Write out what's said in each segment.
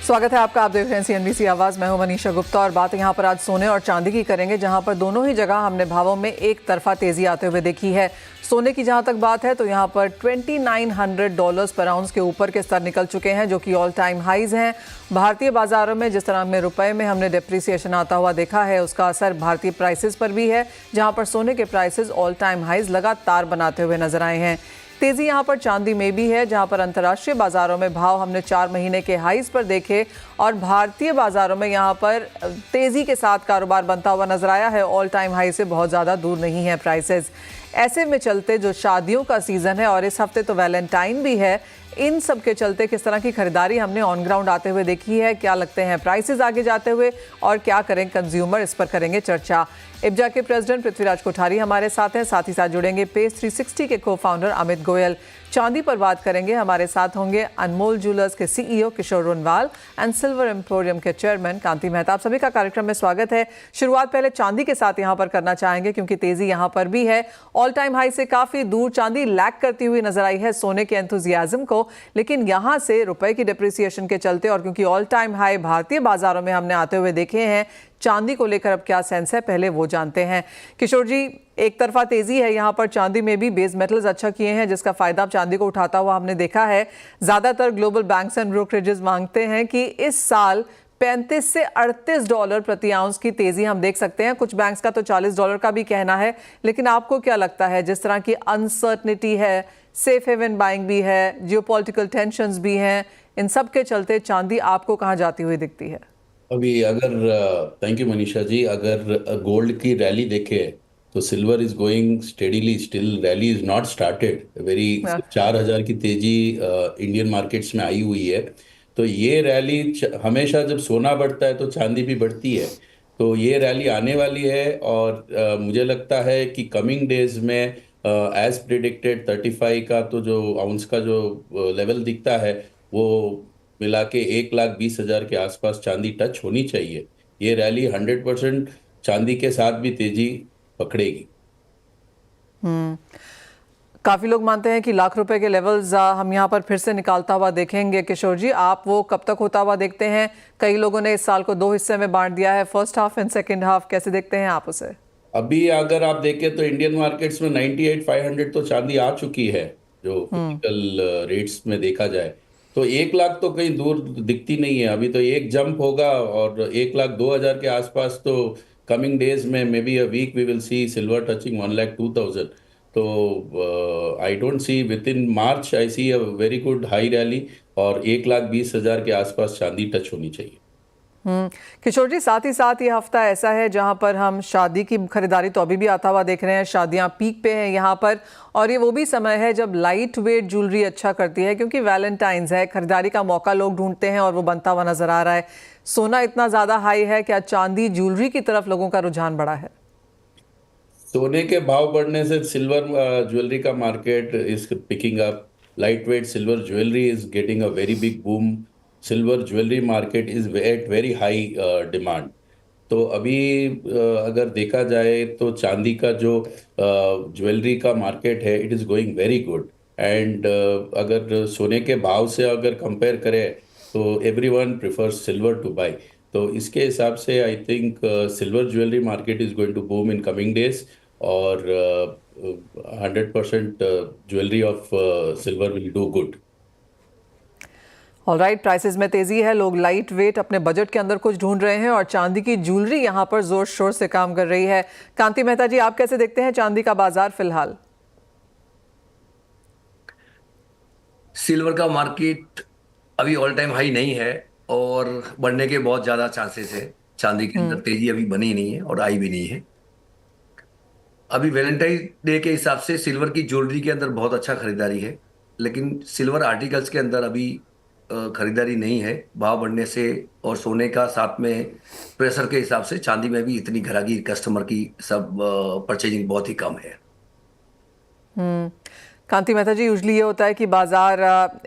स्वागत है आपका। आप देख रहे हैं CNBC आवाज़। मैं हूं मनीषा गुप्ता और बात यहां पर आज सोने और चांदी की करेंगे, जहां पर दोनों ही जगह हमने भावों में एक तरफा तेजी आते हुए देखी है। सोने की जहां तक बात है तो यहां पर $2900 पर आउंस के ऊपर के स्तर निकल चुके हैं, जो कि ऑल टाइम हाइज हैं। भारतीय बाजारों में जिस तरह में रुपए में हमने डेप्रिसिएशन आता हुआ देखा है, उसका असर भारतीय प्राइसेस पर भी है, जहां पर सोने के प्राइसेस ऑल टाइम हाइज लगातार बनाते हुए नजर आए हैं। तेजी यहां पर चांदी में भी है, जहां पर अंतर्राष्ट्रीय बाजारों में भाव हमने 4 महीने के हाईज पर देखे और भारतीय बाजारों में यहां पर तेजी के साथ कारोबार बनता हुआ नजर आया है। ऑल टाइम हाई से बहुत ज़्यादा दूर नहीं है प्राइसेस। ऐसे में चलते जो शादियों का सीज़न है और इस हफ्ते तो वैलेंटाइन भी है, इन सब के चलते किस तरह की खरीदारी हमने ऑन ग्राउंड आते हुए देखी है, क्या लगते हैं प्राइसेस आगे जाते हुए और क्या करें कंज्यूमर, इस पर करेंगे चर्चा। इब्जा के प्रेसिडेंट पृथ्वीराज कोठारी हमारे साथ हैं, साथ ही साथ जुड़ेंगे पेस 360 के को फाउंडर अमित गोयल। चांदी पर बात करेंगे, हमारे साथ होंगे अनमोल ज्वेलर्स के CEO Kishore Ronwal and silver emporium के चेयरमैन कांति मेहता। आप सभी का कार्यक्रम में स्वागत है। शुरुआत पहले चांदी के साथ यहां पर करना चाहेंगे, क्योंकि तेजी यहां पर भी है। ऑल टाइम हाई से काफी दूर चांदी लैग करती हुई नजर आई है सोने के एंथुजियाज्म को, लेकिन यहां से रुपए की डिप्रिसिएशन के चलते और क्योंकि ऑल टाइम हाई भारतीय बाजारों में हमने आते हुए देखे हैं, चांदी को लेकर अब क्या सेंस है, पहले वो जानते हैं। किशोर जी, एक तरफा तेजी है यहाँ पर चांदी में भी, बेस मेटल्स अच्छा किए हैं, जिसका फायदा अब चांदी को उठाता हुआ हमने देखा है। ज्यादातर ग्लोबल बैंक्स एंड ब्रोकरेजेस मांगते हैं कि इस साल $35 से $38 प्रति आउंस की तेजी हम देख सकते हैं। कुछ बैंक्स का तो $40 का भी कहना है, लेकिन आपको क्या लगता है, जिस तरह की अनसर्टनिटी है, सेफ हेवन बाइंग भी है, जियोपॉलिटिकल टेंशंस भी हैं, इन सब के चलते चांदी आपको कहाँ जाती हुई दिखती है? अभी अगर थैंक यू मनीषा जी, अगर गोल्ड की रैली देखे तो silver is going steadily, still rally is not started very. 4000 की तेजी इंडियन मार्केट्स में आई हुई है। तो ये रैली हमेशा जब सोना बढ़ता है तो चांदी भी बढ़ती है, तो ये रैली आने वाली है। और मुझे लगता है कि कमिंग डेज में एज प्रिडिक्टेड 35 का तो जो आउंस का जो लेवल दिखता है, वो मिला के 1,20,000 के आसपास चांदी टच होनी चाहिए। ये रैली 100% चांदी के साथ भी तेजी पकड़ेगी। काफी लोग मानते हैं कि लाख रुपए के लेवल्स हम यहाँ पर फिर से निकालता हुआ देखेंगे। किशोर जी, आप वो कब तक होता हुआ देखते हैं? कई लोगों ने इस साल को 2 हिस्से में बांट दिया है, first half and second half, कैसे देखते हैं आप उसे? अभी अगर आप देखें तो इंडियन मार्केट्स में 98,500 तो चांदी आ चुकी है, जो फिजिकल रेट्स में देखा जाए तो 1 लाख तो कहीं दूर दिखती नहीं है। अभी तो एक जंप होगा और 1,02,000 के आसपास तो कमिंग डेज में may be a week we will see silver touching 1,02,000। तो I don't see within March, I see a very good high rally और 1,20,000 के आसपास चांदी टच होनी चाहिए। किशोर जी, साथ ही साथ ये हफ्ता ऐसा है जहां पर हम शादी की खरीदारी तो अभी भी आता हुआ देख रहे हैं, शादियां पीक पे हैं यहाँ पर, और ये वो भी समय है जब लाइट वेट ज्वेलरी अच्छा करती है, क्योंकि वैलेंटाइंस है, खरीदारी का मौका लोग ढूंढते हैं और वो बनता हुआ नजर आ रहा है। सोना इतना ज्यादा हाई है, क्या चांदी ज्वेलरी की तरफ लोगों का रुझान बढ़ा है? सोने के भाव बढ़ने से सिल्वर ज्वेलरी का market is picking up. Light weight silver jewellery is getting a very big boom. Silver jewellery market is at very high demand. तो अभी अगर देखा जाए तो चांदी का जो ज्वेलरी का मार्केट है, it is going very good. And अगर सोने के भाव से अगर कंपेयर करें तो everyone prefers silver to buy. तो इसके हिसाब से I think silver jewellery market is going to boom in coming days. और 100% jewellery of silver will do good. Alright, prices में तेजी है, लोग लाइट वेट अपने बजट के अंदर कुछ ढूंढ रहे हैं और चांदी की ज्वेलरी यहां पर जोर शोर से काम कर रही है। कांति मेहता जी, आप कैसे देखते हैं चांदी का बाजार फिलहाल? सिल्वर का मार्केट अभी ऑल टाइम हाई नहीं है और बढ़ने के बहुत ज़्यादा चांसेस है। चांदी के अंदर तेजी अभी बनी नहीं है और आई भी नहीं है। अभी वैलेंटाइन डे के हिसाब से सिल्वर की ज्वेलरी के अंदर बहुत अच्छा खरीदारी है, लेकिन सिल्वर आर्टिकल्स के अंदर अभी खरीदारी नहीं है भाव बढ़ने से। और सोने का साथ में प्रेशर के हिसाब से चांदी में भी इतनी ग्राहकी कस्टमर की सब परचेजिंग बहुत ही कम है। कांति मेहता जी, यूजली ये होता है कि बाजार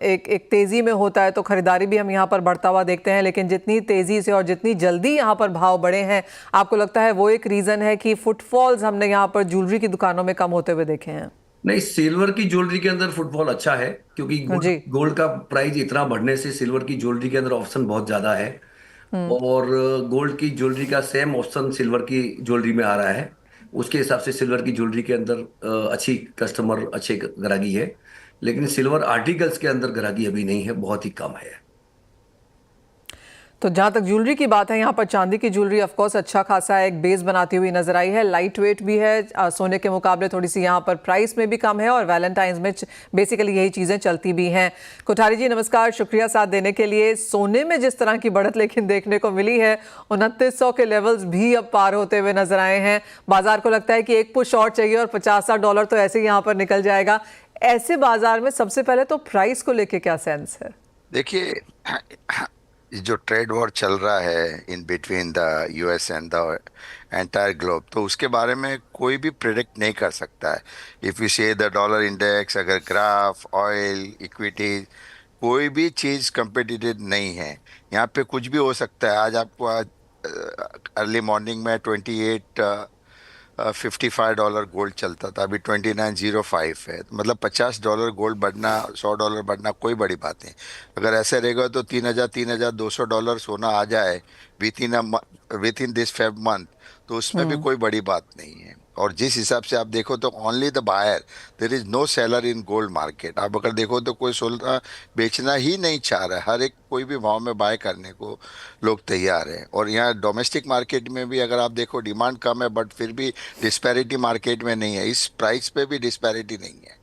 एक तेजी में होता है तो खरीदारी भी हम यहाँ पर बढ़ता हुआ देखते हैं, लेकिन जितनी तेजी से और जितनी जल्दी यहाँ पर भाव बढ़े हैं, आपको लगता है वो एक रीजन है कि फुटफॉल्स हमने यहाँ पर ज्वेलरी की दुकानों में कम होते हुए देखे हैं? नहीं, सिल्वर की ज्वेलरी के अंदर फुटफॉल अच्छा है, क्योंकि गोल्ड जी। गोल्ड का प्राइस इतना बढ़ने से सिल्वर की ज्वेलरी के अंदर ऑप्शन बहुत ज्यादा है। और गोल्ड की ज्वेलरी का सेम ऑप्शन सिल्वर की ज्वेलरी में आ रहा है। उसके हिसाब से सिल्वर की ज्वेलरी के अंदर अच्छी कस्टमर, अच्छे ग्राहकी है। लेकिन सिल्वर आर्टिकल्स के अंदर ग्राहकी अभी नहीं है, बहुत ही कम है। तो जहां तक ज्वेलरी की बात है, यहाँ पर चांदी की ज्वेलरी ऑफ कोर्स अच्छा खासा एक बेस बनाती हुई नजर आई है, लाइट वेट भी है, सोने के मुकाबले थोड़ी सी यहाँ पर प्राइस में भी कम है, और वैलेंटाइंस में बेसिकली यही चीजें चलती भी हैं। कोठारी जी नमस्कार, शुक्रिया साथ देने के लिए। सोने में जिस तरह की बढ़त लेकिन देखने को मिली है, 2900 के लेवल्स भी अब पार होते हुए नजर आए हैं। बाजार को लगता है कि एक पुश और चाहिए और $50-60 तो ऐसे ही यहाँ पर निकल जाएगा। ऐसे बाजार में सबसे पहले तो प्राइस को लेके क्या सेंस है? देखिए, जो ट्रेड वॉर चल रहा है in between the US and the entire globe, तो उसके बारे में कोई भी प्रिडिक्ट नहीं कर सकता है। इफ़ यू से द डॉलर इंडेक्स, अगर ग्राफ, ऑयल, इक्विटीज, कोई भी चीज़ कंपिटिटिव नहीं है। यहाँ पे कुछ भी हो सकता है। आज अर्ली मॉर्निंग में 55 डॉलर गोल्ड चलता था, अभी 2905 है। तो मतलब $50 गोल्ड बढ़ना, $100 बढ़ना कोई बड़ी बात नहीं। अगर ऐसे रहेगा तो 3200 सोना आ जाए with in this Feb month, तो उसमें भी कोई बड़ी बात नहीं है। और जिस हिसाब से आप देखो तो only the buyer, there is no seller in gold market. आप अगर देखो तो कोई सोना बेचना ही नहीं चाह रहा है, हर एक कोई भी भाव में बाय करने को लोग तैयार हैं। और यहाँ डोमेस्टिक मार्केट में भी अगर आप देखो डिमांड कम है, बट फिर भी डिस्पैरिटी मार्केट में नहीं है, इस प्राइस पे भी डिस्पैरिटी नहीं है।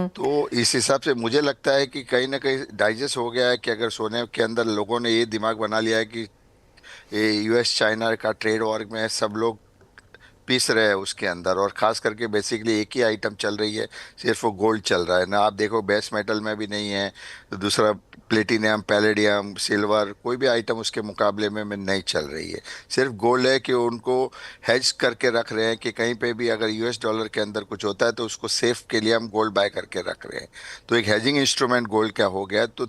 तो इस हिसाब से मुझे लगता है कि कहीं ना कहीं डाइजेस्ट हो गया है कि अगर सोने के अंदर लोगों ने ये दिमाग बना लिया है कि ये यूएस चाइना का ट्रेड वॉर में सब लोग पीस रहे हैं उसके अंदर, और खास करके बेसिकली एक ही आइटम चल रही है, सिर्फ वो गोल्ड चल रहा है ना। आप देखो बेस मेटल में भी नहीं है, तो दूसरा प्लेटिनियम, पैलेडियम, सिल्वर, कोई भी आइटम उसके मुकाबले में नहीं चल रही है। सिर्फ गोल्ड है कि उनको हेज करके रख रहे हैं कि कहीं पे भी अगर यूएस डॉलर के अंदर कुछ होता है तो उसको सेफ के लिए हम गोल्ड बाय करके रख रहे हैं। तो एक हेजिंग इंस्ट्रूमेंट गोल्ड क्या हो गया। तो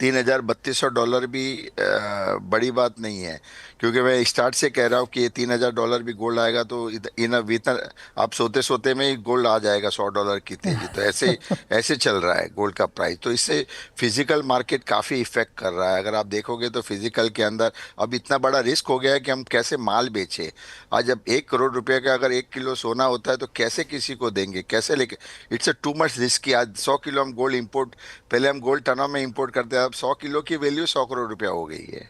3200 डॉलर भी बड़ी बात नहीं है, क्योंकि मैं स्टार्ट से कह रहा हूँ कि ये $3000 भी गोल्ड आएगा तो इन वेतन आप सोते सोते में ही गोल्ड आ जाएगा $100 की तेजी। तो ऐसे ऐसे चल रहा है गोल्ड का प्राइस। तो इससे फिजिकल मार्केट काफ़ी इफेक्ट कर रहा है। अगर आप देखोगे तो फिजिकल के अंदर अब इतना बड़ा रिस्क हो गया है कि हम कैसे माल बेचें। आज जब 1 करोड़ रुपए का अगर 1 किलो सोना होता है तो कैसे किसी को देंगे, कैसे लेके, it's a too much risk. आज 100 किलो हम गोल्ड इंपोर्ट, पहले हम गोल्ड टनों में इंपोर्ट करते हैं, अब 100 किलो की वैल्यू 100 करोड़ रुपया हो गई है।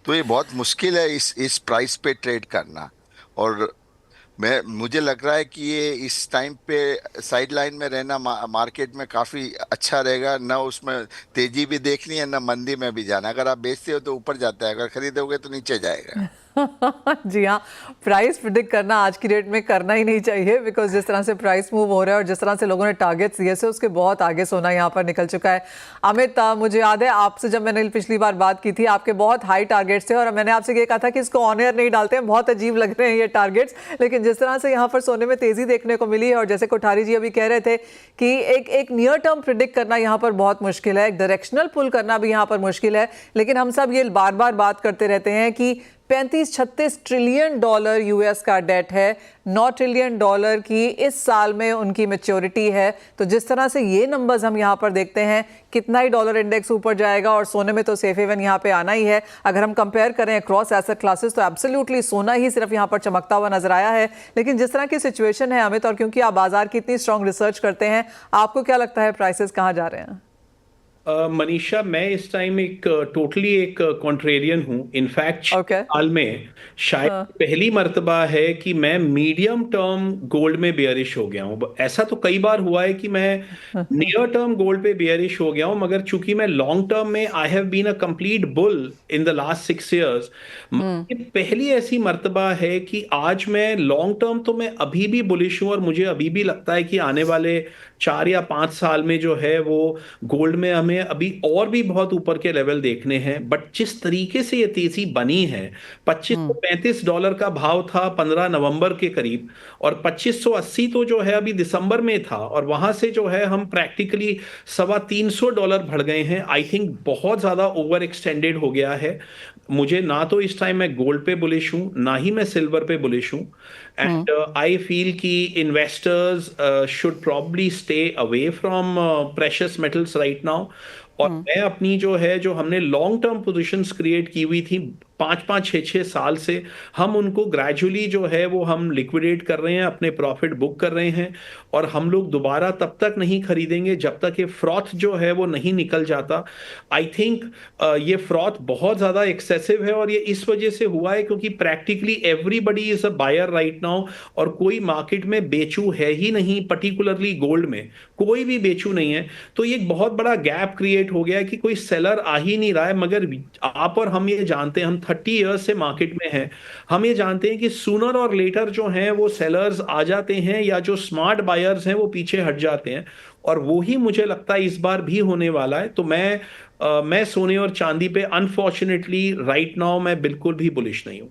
तो ये बहुत मुश्किल है इस प्राइस पे ट्रेड करना। और मुझे लग रहा है कि ये इस टाइम पे साइड लाइन में रहना मार्केट में काफी अच्छा रहेगा। ना उसमें तेजी भी देखनी है, ना मंदी में भी जाना। अगर आप बेचते हो तो ऊपर जाता है, अगर खरीदोगे तो नीचे जाएगा। जी हाँ, प्राइस प्रिडिक्ट करना आज की डेट में करना ही नहीं चाहिए, बिकॉज जिस तरह से प्राइस मूव हो रहा है और जिस तरह से लोगों ने टारगेट्स दिए से उसके बहुत आगे सोना यहाँ पर निकल चुका है। अमित, मुझे याद है आपसे जब मैंने पिछली बार बात की थी, आपके बहुत हाई टारगेट्स थे और मैंने आपसे ये कहा था कि इसको ऑन एयर नहीं डालते हैं, बहुत अजीब लग रहे हैं ये टारगेट्स। लेकिन जिस तरह से यहाँ पर सोने में तेजी देखने को मिली है, और जैसे कोठारी जी अभी कह रहे थे कि एक नियर टर्म प्रिडिक्ट करना यहाँ पर बहुत मुश्किल है, एक डायरेक्शनल पुल करना भी यहाँ पर मुश्किल है। लेकिन हम सब ये बार बार बात करते रहते हैं कि 35-36 ट्रिलियन डॉलर यूएस का डेट है, 9 ट्रिलियन डॉलर की इस साल में उनकी मैच्योरिटी है। तो जिस तरह से ये नंबर्स हम यहाँ पर देखते हैं, कितना ही डॉलर इंडेक्स ऊपर जाएगा, और सोने में तो सेफ हेवन यहाँ पे आना ही है। अगर हम कंपेयर करें अक्रॉस एसेट क्लासेस तो एब्सोल्युटली सोना ही सिर्फ यहाँ पर चमकता हुआ नजर आया है। लेकिन जिस तरह की सिचुएशन है अमित, और क्योंकि आप बाजार की इतनी स्ट्रॉन्ग रिसर्च करते हैं, आपको क्या लगता है प्राइसेस कहाँ जा रहे हैं? मनीषा, मैं इस टाइम एक टोटली एक कॉन्ट्रेरियन हूँ। इनफैक्ट साल में शायद पहली मर्तबा है कि मैं मीडियम टर्म गोल्ड में बेयरिश हो गया हूँ। ऐसा तो कई बार हुआ है कि मैं नियर टर्म गोल्ड पे बेयरिश हो गया हूँ, मगर चूंकि मैं लॉन्ग टर्म में I have been a complete bull in the last 6 years, पहली ऐसी मर्तबा है कि आज मैं लॉन्ग टर्म तो मैं अभी भी बुलिश हूँ, और मुझे अभी भी लगता है कि आने वाले 4 या 5 साल में जो है वो गोल्ड में हमें अभी और भी बहुत ऊपर के लेवल देखने हैं। बट जिस तरीके से ये तेजी बनी है, $2535 का भाव था 15 नवंबर के करीब, और 2580 तो जो है अभी दिसंबर में था, और वहां से जो है हम प्रैक्टिकली $325 बढ़ गए हैं। आई थिंक बहुत ज्यादा ओवर एक्सटेंडेड हो गया है। मुझे ना तो इस टाइम मैं गोल्ड पे बुलिश हूँ, ना ही मैं सिल्वर पे बुलिश हूँ। एंड आई फील कि investors should probably stay away from precious metals right now. और मैं अपनी जो हमने लॉन्ग टर्म पोजीशंस क्रिएट की हुई थी 5-5 6-6 साल से, हम उनको ग्रेजुअली वो हम लिक्विडेट कर रहे हैं, अपने प्रॉफिट बुक कर रहे हैं। और हम लोग दोबारा तब तक नहीं खरीदेंगे जब तक ये फ्रॉथ वो नहीं निकल जाता। आई थिंक ये फ्रॉथ बहुत ज्यादा एक्सेसिव है, और ये इस वजह से हुआ है क्योंकि practically everybody is a buyer right now, और कोई मार्केट में बेचू है ही नहीं, पर्टिकुलरली गोल्ड में कोई भी बेचू नहीं है। तो ये एक बहुत बड़ा गैप क्रिएट हो गया है कि कोई सेलर आ ही नहीं रहा है। मगर आप और हम ये जानते हैं, हम 30 ईयर्स से मार्केट में हैं, हम ये जानते हैं कि सूनर और लेटर वो सेलर्स आ जाते हैं, या जो स्मार्ट बायर्स हैं वो पीछे हट जाते हैं। और वो ही मुझे लगता है इस बार भी होने वाला है। तो मैं सोने और चांदी पे अनफॉर्चुनेटली राइट नाउ मैं बिल्कुल भी बुलिश नहीं हूं।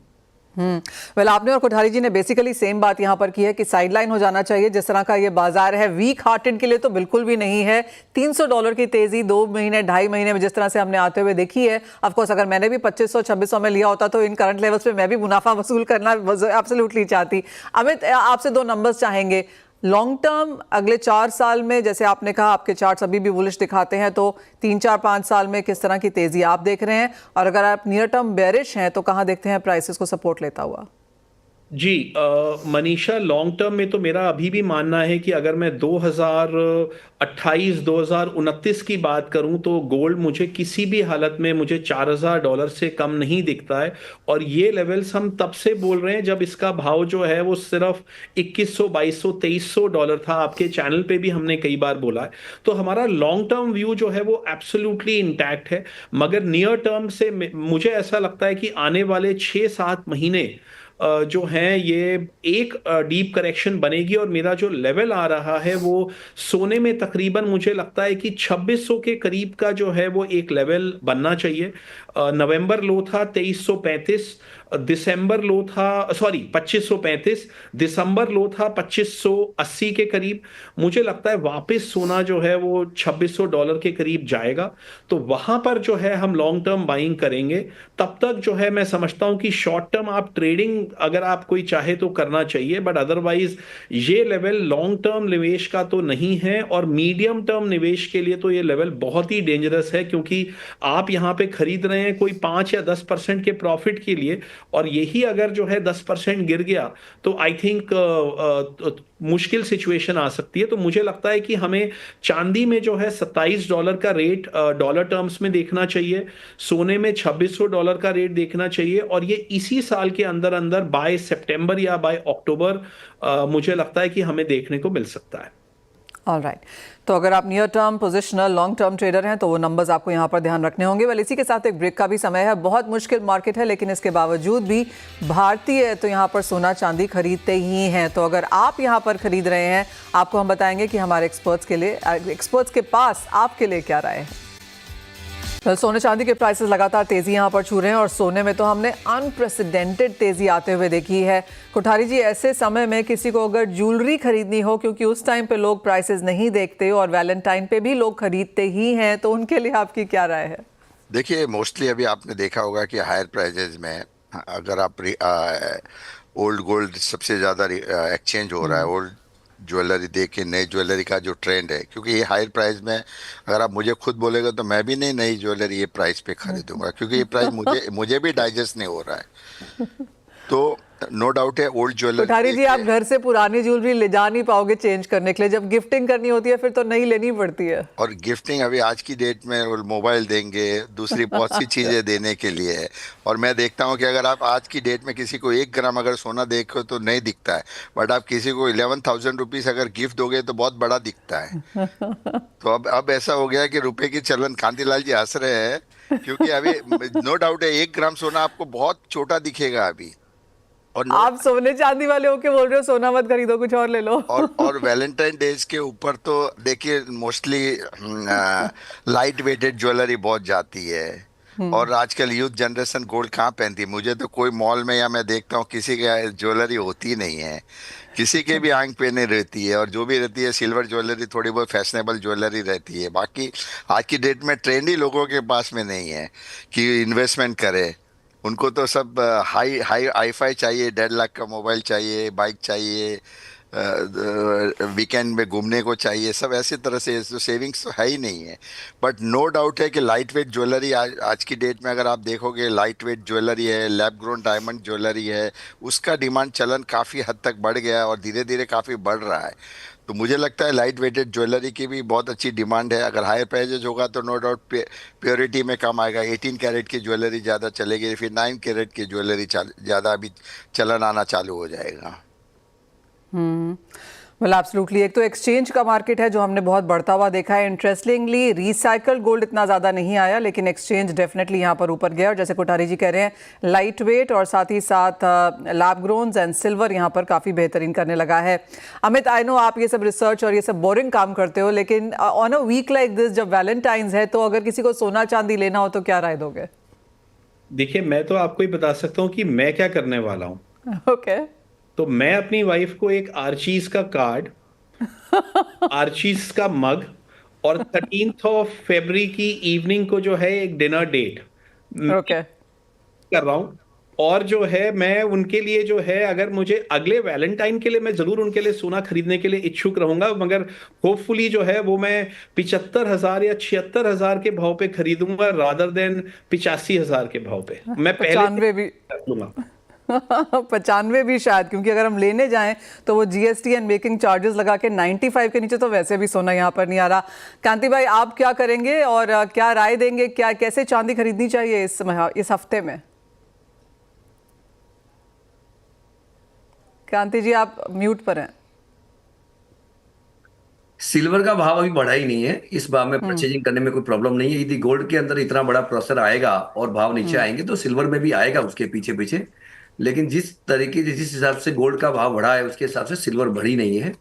वेल, आपने और कोठारी जी ने बेसिकली सेम बात यहां पर की है कि साइडलाइन हो जाना चाहिए। जिस तरह का ये बाजार है, वीक हार्टेड के लिए तो बिल्कुल भी नहीं है। $300 की तेजी 2 महीने 2.5 महीने में जिस तरह से हमने आते हुए देखी है, ऑफ कोर्स अगर मैंने भी 2500-2600 में लिया होता तो इन करंट लेवल्स पे मैं भी मुनाफा वसूल करना एब्सोल्युटली चाहती। अमित, आपसे 2 नंबर्स चाहेंगे। लॉन्ग टर्म अगले 4 साल में, जैसे आपने कहा आपके चार्ट्स अभी भी बुलिश दिखाते हैं, तो 3-4-5 साल में किस तरह की तेजी आप देख रहे हैं? और अगर आप नियर टर्म बेरिश हैं तो कहां देखते हैं प्राइसेस को सपोर्ट लेता हुआ? जी, मनीषा, लॉन्ग टर्म में तो मेरा अभी भी मानना है कि अगर मैं 2028-2029 की बात करूं तो गोल्ड मुझे किसी भी हालत में मुझे $4000 से कम नहीं दिखता है। और ये लेवल्स हम तब से बोल रहे हैं जब इसका भाव वो सिर्फ $2100-2200 था। आपके चैनल पे भी हमने कई बार बोला है। तो हमारा लॉन्ग टर्म व्यू वो एब्सोल्युटली इंटैक्ट है। मगर नियर टर्म से मुझे ऐसा लगता है कि आने वाले 6-7 महीने ये एक डीप करेक्शन बनेगी। और मेरा जो लेवल आ रहा है वो सोने में तकरीबन मुझे लगता है कि 2600 के करीब का वो एक लेवल बनना चाहिए। नवंबर लो था 2335, दिसंबर लो था 2535, दिसंबर लो था 2580 के करीब। मुझे लगता है वापस सोना वो $2600 के करीब जाएगा। तो वहां पर हम लॉन्ग टर्म बाइंग करेंगे। तब तक मैं समझता हूं कि शॉर्ट टर्म आप ट्रेडिंग अगर आप कोई चाहे तो करना चाहिए, बट अदरवाइज ये लेवल लॉन्ग टर्म निवेश का तो नहीं है। और मीडियम टर्म निवेश के लिए तो ये लेवल बहुत ही डेंजरस है, क्योंकि आप यहां पे खरीद रहे हैं कोई 5 या 10% के प्रॉफिट के लिए, और यही अगर 10% गिर गया तो आई थिंक मुश्किल सिचुएशन आ सकती है। तो मुझे लगता है कि हमें चांदी में $27 का रेट डॉलर टर्म्स में देखना चाहिए, सोने में $2600 का रेट देखना चाहिए। और ये इसी साल के अंदर अंदर बाय सितंबर या बाय अक्टूबर मुझे लगता है कि हमें देखने को मिल सकता है। ऑलराइट, तो अगर आप near term positional long term trader हैं तो वो नंबर्स आपको यहाँ पर ध्यान रखने होंगे। वेल, इसी के साथ एक ब्रेक का भी समय है। बहुत मुश्किल मार्केट है, लेकिन इसके बावजूद भी भारतीय तो यहाँ पर सोना चांदी खरीदते ही हैं। तो अगर आप यहाँ पर खरीद रहे हैं, आपको हम बताएंगे कि हमारे एक्सपर्ट्स के पास आपके लिए क्या राय है। सोने चांदी के प्राइसेस लगातार तेजी यहाँ पर छू रहे हैं, और सोने में तो हमने अनप्रेसिडेंटेड तेजी आते हुए देखी है। कोठारी जी, ऐसे समय में किसी को अगर ज्वेलरी खरीदनी हो, क्योंकि उस टाइम पे लोग प्राइसेस नहीं देखते और वैलेंटाइन पे भी लोग खरीदते ही हैं, तो उनके लिए आपकी क्या राय है? देखिए, मोस्टली अभी आपने देखा होगा कि हायर प्राइजेज में अगर आप ओल्ड गोल्ड सबसे ज्यादा एक्सचेंज हो रहा है। ओल्ड ज्वेलरी देख के नई ज्वेलरी का जो ट्रेंड है, क्योंकि ये हायर प्राइस में अगर आप मुझे खुद बोलेगा तो मैं भी नहीं नई ज्वेलरी ये प्राइस पे खरीदूंगा, क्योंकि ये प्राइस मुझे भी डाइजेस्ट नहीं हो रहा है। तो नो डाउट है ओल्ड ज्वेलरी। कोठारी जी, आप घर से पुरानी ज्वेलरी ले जा नहीं पाओगे चेंज करने के लिए, जब गिफ्टिंग करनी होती है फिर तो नई लेनी पड़ती है। और गिफ्टिंग अभी आज की डेट में मोबाइल देंगे, दूसरी बहुत सी चीजें देने के लिए है। और मैं देखता हूं कि अगर आप आज की डेट में किसी को 1 ग्राम अगर सोना देखो तो नहीं दिखता है, बट आप किसी को 11,000 रुपीज अगर गिफ्ट दोगे तो बहुत बड़ा दिखता है। तो अब ऐसा हो गया कि रुपए की चलन, कांतिलाल जी हंस रहे हैं, क्योंकि अभी नो डाउट है 1 ग्राम सोना आपको बहुत छोटा दिखेगा अभी। और आप सोने चांदी वाले होके बोल रहे हो सोना मत खरीदो, कुछ और ले लो। और वैलेंटाइन डेज के ऊपर तो देखिए मोस्टली लाइट वेटेड ज्वेलरी बहुत जाती है। और आजकल यूथ जनरेशन गोल्ड कहाँ पहनती है? मुझे तो कोई मॉल में या मैं देखता हूँ किसी के ज्वेलरी होती नहीं है, किसी के भी आंख पे नहीं रहती है। और जो भी रहती है सिल्वर ज्वेलरी, थोड़ी बहुत फैशनेबल ज्वेलरी रहती है। बाकी आज की डेट में ट्रेंडी लोगों के पास में नहीं है कि इन्वेस्टमेंट करे। उनको तो सब हाई हाई हाईफाई चाहिए, 1.5 लाख का मोबाइल चाहिए, बाइक चाहिए, वीकेंड में घूमने को चाहिए, सब ऐसे तरह से, तो सेविंग्स तो है ही नहीं है। बट नो डाउट है कि लाइट वेट ज्वेलरी आज की डेट में अगर आप देखोगे, लाइट वेट ज्वेलरी है, लैब ग्रोन डायमंड ज्वेलरी है, उसका डिमांड चलन काफ़ी हद तक बढ़ गया है और धीरे धीरे काफ़ी बढ़ रहा है। तो मुझे लगता है लाइट वेटेड ज्वेलरी की भी बहुत अच्छी डिमांड है। अगर हायर प्राइजेज होगा तो नो डाउट प्योरिटी में कम आएगा, 18 कैरेट की ज्वेलरी ज़्यादा चलेगी, फिर 9 कैरेट की ज्वेलरी ज़्यादा अभी चलन आना चालू हो जाएगा। Well absolutely. एक तो एक्सचेंज का मार्केट है जो हमने बहुत बढ़ता हुआ देखा है। इंटरेस्टिंगली रिसाइकल गोल्ड इतना ज़्यादा नहीं आया, लेकिन एक्सचेंज डेफिनेटली यहाँ पर ऊपर गया। और जैसे कोठारी जी कह रहे हैं, लाइट वेट और साथ ही साथ लैब ग्रोन्स एंड सिल्वर यहाँ पर काफ़ी बेहतरीन करने लगा है। अमित, आई नो आप ये सब रिसर्च और ये सब बोरिंग काम करते हो, लेकिन on a week like this, जब वैलेंटाइंस है, तो अगर किसी को सोना चांदी लेना हो तो क्या राय दोगे? देखिए, मैं तो आपको ही बता सकता हूँ कि मैं क्या करने वाला हूँ। ओके। तो मैं अपनी वाइफ को एक आर्चीज का कार्ड, आर्चीज का मग और 13th ऑफ फरवरी की इवनिंग को जो है एक डिनर डेट ओके। कर रहा हूं। और जो है मैं उनके लिए जो है, अगर मुझे अगले वैलेंटाइन के लिए, मैं जरूर उनके लिए सोना खरीदने के लिए इच्छुक रहूंगा, मगर होपफुली जो है वो मैं 75,000 या 76,000 के भाव पे खरीदूंगा, रादर देन 85,000 के भाव पे। मैं पहले 95 भी लूंगा। 95 भी शायद, क्योंकि अगर हम लेने जाएं तो वो जीएसटी एंड मेकिंग चार्जेस लगा के 95 के नीचे तो वैसे भी सोना यहाँ पर नहीं आ रहा। कांति भाई, आप क्या करेंगे और क्या राय देंगे? क्या कैसे चांदी खरीदनी चाहिए इस हफ्ते में? कांति जी, आप म्यूट पर हैं। सिल्वर का भाव अभी बढ़ा ही नहीं है, इस भाव में परचेजिंग करने में कोई प्रॉब्लम नहीं है। यदि गोल्ड के अंदर इतना बड़ा प्रेशर आएगा और भाव नीचे आएंगे तो सिल्वर में भी आएगा उसके पीछे पीछे। लेकिन जिस हिसाब से गोल्ड का भाव बढ़ा है उसके हिसाब से सिल्वर बढ़ी नहीं है,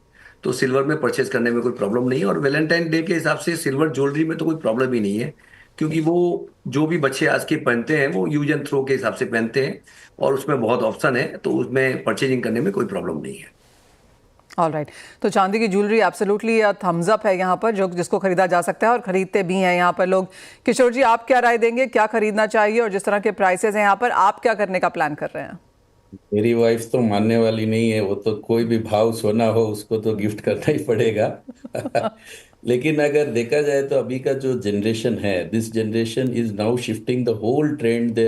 तो सिल्वर में परचेज करने में कोई प्रॉब्लम नहीं है। और वैलेंटाइन डे के हिसाब से सिल्वर ज्वेलरी में तो कोई प्रॉब्लम ही नहीं है, क्योंकि वो जो भी बच्चे आज के पहनते हैं वो यूज एंड थ्रो के हिसाब से पहनते हैं और उसमें बहुत ऑप्शन है, तो उसमें परचेजिंग करने में कोई प्रॉब्लम नहीं है। ऑलराइट, तो चांदी की ज्वेलरी एब्सोल्युटली थम्स अप है यहाँ पर, जो जिसको खरीदा जा सकता है और खरीदते भी हैं यहाँ पर लोग। किशोर जी, आप क्या राय देंगे? क्या खरीदना चाहिए? और जिस तरह के प्राइसेस हैं यहाँ पर, आप क्या करने का प्लान कर रहे हैं? मेरी वाइफ तो मानने वाली नहीं है, वो तो कोई भी भाव सोना हो उसको तो गिफ्ट करना ही पड़ेगा। लेकिन अगर देखा जाए तो अभी का जो जनरेशन है, this generation is now shifting the whole trend.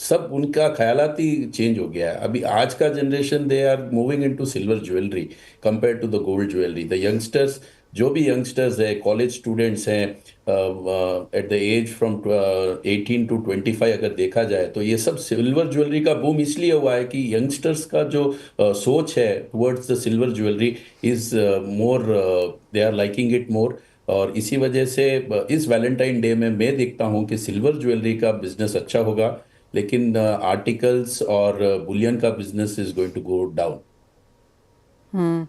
सब उनका ख्यालात ही चेंज हो गया है। अभी आज का generation they are moving into silver jewellery compare to the gold jewellery. The youngsters, जो भी यंगस्टर्स है, कॉलेज स्टूडेंट्स हैं, at the age from 18 to 25, अगर देखा जाए तो ये सब सिल्वर ज्वेलरी का बूम इसलिए हुआ है कि यंगस्टर्स का जो सोच है towards the silver jewellery is more, they are liking it more. और इसी वजह से इस वैलेंटाइन डे में मैं देखता हूँ कि सिल्वर ज्वेलरी का बिजनेस अच्छा होगा, लेकिन आर्टिकल्स और बुलियन का business is going to go down.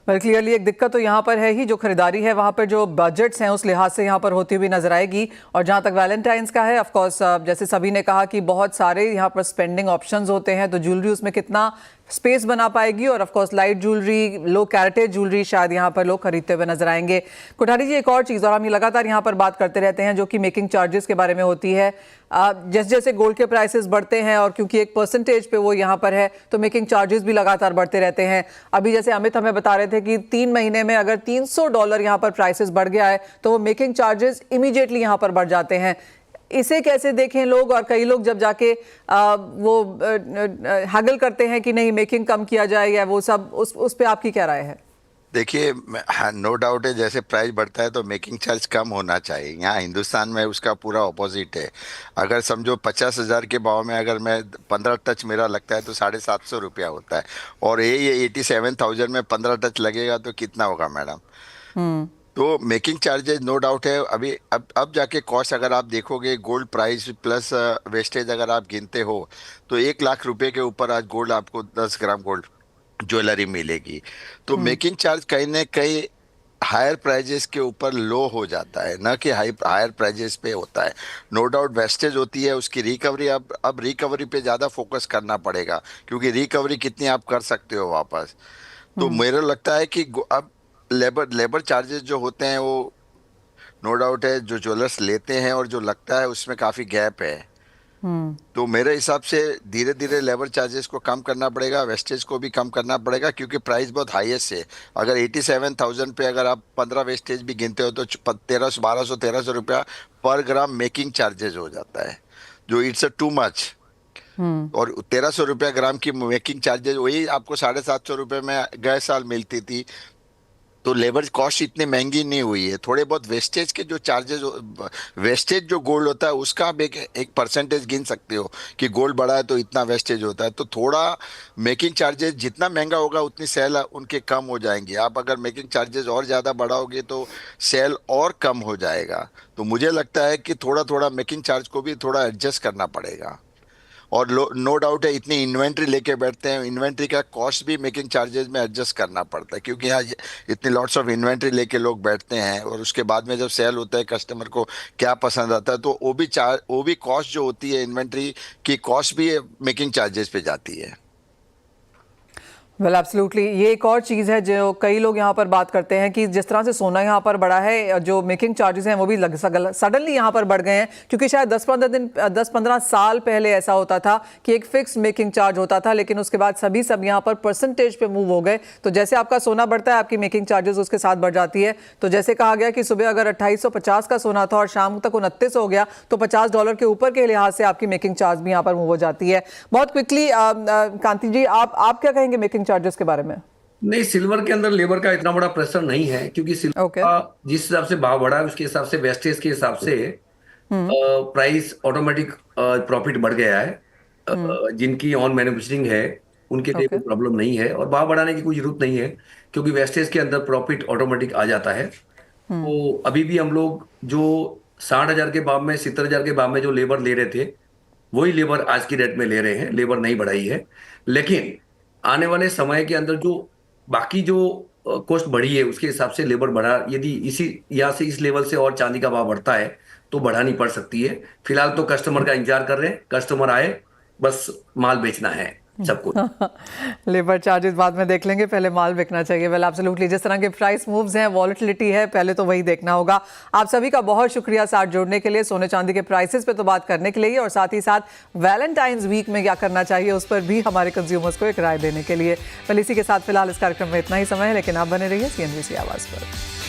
Well, clearly एक दिक्कत तो यहाँ पर है ही, जो खरीदारी है वहाँ पर जो बजट्स हैं उस लिहाज से यहाँ पर होती हुई नजर आएगी। और जहाँ तक वैलेंटाइंस का है, ऑफ कोर्स जैसे सभी ने कहा कि बहुत सारे यहाँ पर स्पेंडिंग ऑप्शंस होते हैं, तो ज्वेलरी उसमें कितना स्पेस बना पाएगी। और of course light jewellery, low caratage jewellery शायद यहाँ पर लोग खरीदते हुए नजर आएंगे। कोठारी जी, एक और चीज़, और हम ये लगातार यहाँ पर बात करते रहते हैं, जो कि मेकिंग चार्जेस के बारे में होती है। जैसे जैसे गोल्ड के प्राइसेस बढ़ते हैं और क्योंकि एक परसेंटेज पे वो यहाँ पर है, तो मेकिंग चार्जेस भी लगातार बढ़ते रहते हैं। अभी जैसे अमित हमें बता रहे थे कि 3 महीने में अगर $300 यहाँ पर प्राइसेस बढ़ गया है तो वो मेकिंग चार्जेस इमीडिएटली यहाँ पर बढ़ जाते हैं। इसे कैसे देखें लोग? और कई लोग जब जाके वो हैगल करते हैं कि नहीं मेकिंग कम किया जाए या वो सब, उस पे आपकी क्या राय है? देखिए, नो डाउट है, जैसे प्राइस बढ़ता है तो मेकिंग चार्ज कम होना चाहिए। यहाँ हिंदुस्तान में उसका पूरा ऑपोजिट है। अगर समझो 50,000 के भाव में अगर मैं 15 टच मेरा लगता है तो 750 रुपया होता है, और ये 87,000 में 15 टच लगेगा तो कितना होगा मैडम? तो मेकिंग चार्जेस नो डाउट है। अभी अब जाके कॉस्ट अगर आप देखोगे, गोल्ड प्राइस प्लस वेस्टेज अगर आप गिनते हो तो 1 लाख रुपए के ऊपर आज गोल्ड आपको 10 ग्राम गोल्ड ज्वेलरी मिलेगी। तो मेकिंग चार्ज कहीं ना कहीं हायर प्राइजेस के ऊपर लो हो जाता है, ना कि हायर प्राइजेस पे होता है। नो डाउट वेस्टेज होती है, उसकी रिकवरी अब रिकवरी पे ज़्यादा फोकस करना पड़ेगा, क्योंकि रिकवरी कितनी आप कर सकते हो वापस। तो मेरे लगता है कि अब लेबर चार्जेस जो होते हैं वो नो डाउट है जो ज्वेलर्स लेते हैं और जो लगता है उसमें काफ़ी गैप है। तो मेरे हिसाब से धीरे धीरे लेबर चार्जेस को कम करना पड़ेगा, वेस्टेज को भी कम करना पड़ेगा, क्योंकि प्राइस बहुत हाईएस्ट है। अगर 87,000 पे अगर आप 15 वेस्टेज भी गिनते हो तो 1300 रुपया पर ग्राम मेकिंग चार्जेस हो जाता है, जो इट्स अ टू मच। और 1300 रुपया ग्राम की मेकिंग चार्जेस वही आपको 750 रुपये में गए साल मिलती थी। तो लेबर कॉस्ट इतनी महंगी नहीं हुई है। थोड़े बहुत वेस्टेज के जो चार्जेस, वेस्टेज जो गोल्ड होता है उसका आप एक परसेंटेज गिन सकते हो कि गोल्ड बढ़ा है तो इतना वेस्टेज होता है। तो थोड़ा मेकिंग चार्जेस जितना महंगा होगा उतनी सेल उनके कम हो जाएंगे। आप अगर मेकिंग चार्जेस और ज़्यादा बढ़ाओगे तो सेल और कम हो जाएगा। तो मुझे लगता है कि थोड़ा थोड़ा मेकिंग चार्ज को भी थोड़ा एडजस्ट करना पड़ेगा। और नो डाउट है इतनी इन्वेंट्री लेके बैठते हैं, इन्वेंट्री का कॉस्ट भी मेकिंग चार्जेस में एडजस्ट करना पड़ता है, क्योंकि यहाँ इतनी लॉट्स ऑफ इन्वेंट्री लेके लोग बैठते हैं और उसके बाद में जब सेल होता है कस्टमर को क्या पसंद आता है तो वो भी कॉस्ट जो होती है इन्वेंट्री की कॉस्ट भी मेकिंग चार्जेस पे जाती है। वेल एब्सोल्युटली, ये एक और चीज़ है जो कई लोग यहाँ पर बात करते हैं कि जिस तरह से सोना यहाँ पर बढ़ा है, जो मेकिंग चार्जेस हैं वो भी सडनली यहाँ पर बढ़ गए हैं, क्योंकि शायद 10-15 साल पहले ऐसा होता था कि एक फिक्स मेकिंग चार्ज होता था, लेकिन उसके बाद सब यहाँ पर परसेंटेज पे मूव हो गए। तो जैसे आपका सोना बढ़ता है आपकी मेकिंग चार्जेस उसके साथ बढ़ जाती है। तो जैसे कहा गया कि सुबह अगर 2850 का सोना था और शाम तक 29 हो गया तो $50 के ऊपर के लिहाज से आपकी मेकिंग चार्ज भी यहाँ पर मूव हो जाती है। बहुत क्विकली कांति जी, आप क्या कहेंगे मेकिंग चार्जेस के बारे में? नहीं, सिल्वर के अंदर लेबर का इतना बड़ा प्रेशर नहीं है, क्योंकि सिल्वर का जिस हिसाब से भाव बढ़ा है उसके हिसाब से वेस्टेज के हिसाब से प्राइस ऑटोमेटिक प्रॉफिट बढ़ गया है। जिनकी ऑन मैन्युफैक्चरिंग है उनके लिए कोई प्रॉब्लम नहीं है और भाव बढ़ाने की कोई जरूरत नहीं है, क्योंकि वेस्टेज के अंदर प्रॉफिट ऑटोमेटिक आ जाता है। तो अभी भी हम लोग जो 60,000 के भाव में 70,000 के भाव में जो लेबर ले रहे थे वही लेबर आज की डेट में ले रहे हैं। लेबर नहीं बढ़ाई है, लेकिन आने वाले समय के अंदर जो बाकी जो कॉस्ट बढ़ी है उसके हिसाब से लेबर बढ़ा, यदि इसी यहाँ से इस लेवल से और चांदी का भाव बढ़ता है तो बढ़ानी पड़ सकती है। फिलहाल तो कस्टमर का इंतजार कर रहे हैं, कस्टमर आए, बस माल बेचना है सबको। लेबर चार्जेस बाद में देख लेंगे, पहले माल बिकना चाहिए। वेल एब्सोल्युटली, जिस तरह के प्राइस मूव्स हैं, वॉलेटिलिटी है, पहले तो वही देखना होगा। आप सभी का बहुत शुक्रिया साथ जोड़ने के लिए, सोने चांदी के प्राइसेस पे तो बात करने के लिए, और साथ ही साथ वैलेंटाइंस वीक में क्या करना चाहिए उस पर भी हमारे कंज्यूमर्स को एक राय देने के लिए। वेल इसी के साथ फिलहाल इस कार्यक्रम में इतना ही समय है, लेकिन आप बने रहिए CNBC आवाज़ पर।